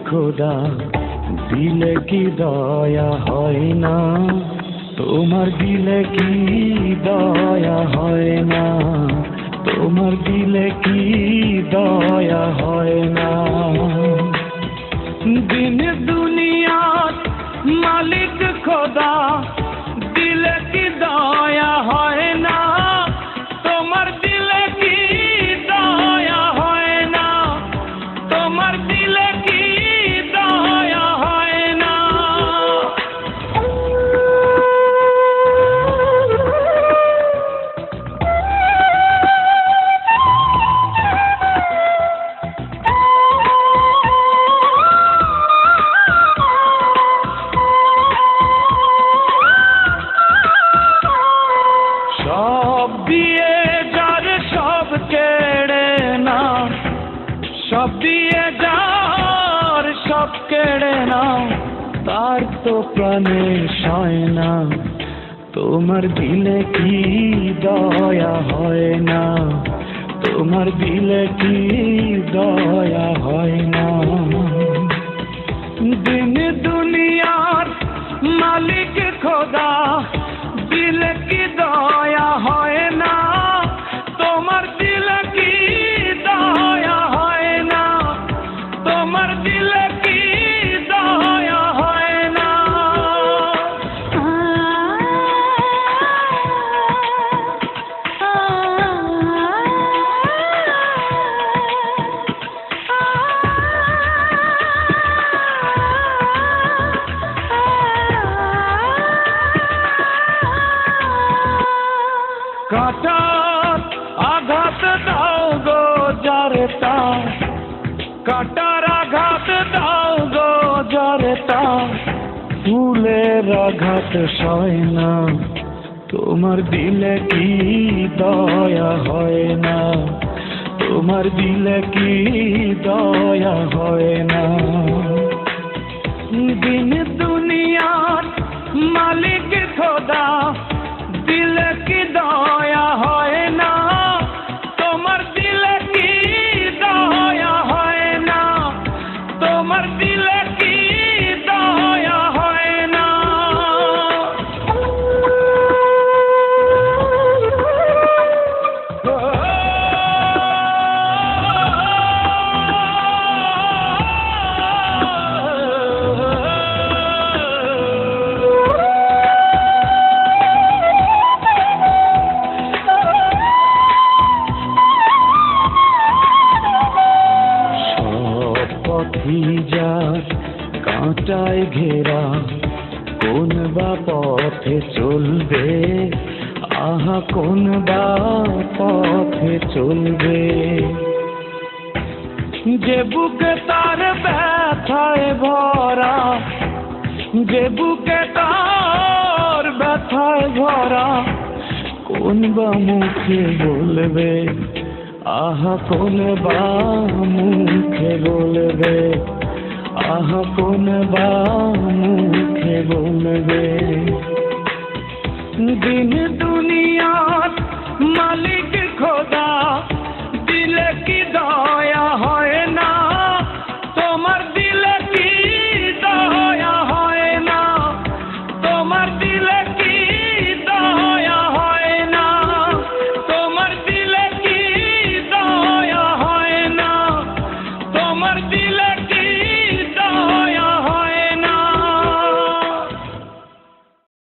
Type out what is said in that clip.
খোদা দিলে কি দয়া হয় না, তোমার দিলে কি দয়া হয় না, তোমার দিলে কি দয়া হয় না। দিন দুনিয়ার মালিক খোদা দিলে কি দয়া হয় না, তোমার দিলে কি দয়া হয় না, তোমার দিলে কি দয়া হয় না। সব দিয়ে যার সব কেড়ে নাও, সব দিয়ে যার সব কেড়ে নাও, তার তো প্রাণে সয় না, তোমার দিলে কি দয়া হয় না, তোমার দিলে কি দয়া হয় না। দিন দুনিয়ার মালিক খোদা দিলে কি দয়া হয় না, তোমার দিলে কি দয়া হয় না, তোমার দিলে কি দয়া হয় না। কাটার আঘাত দাও গো যারে তার, কাটার আঘাত দাও গো যারে তার, ফুলের আঘাত সয় না, তোমার দিলে কি দয়া হয় না, তোমার দিলে কি দয়া হয় না। দিন দুনিয়ার মালিক খোদা দিলে কি দয়া হয় না, তোমার দিলে কি দয়া হয় না, তোমার দিলে কি দয়া হয় না। যার কাঁটায় ঘেরা কোন বা পথে চলবে, আহা কোন বা পথে চলবে। যে বুকে তার ব্যথায় ভরা, যে বুকে তার ব্যথায় ভরা, কোন বা মুখে বলবে, আহা কোন বা মুখে বলবে, আহা কোন বা মুখে বলবে। দিন দুনিয়ার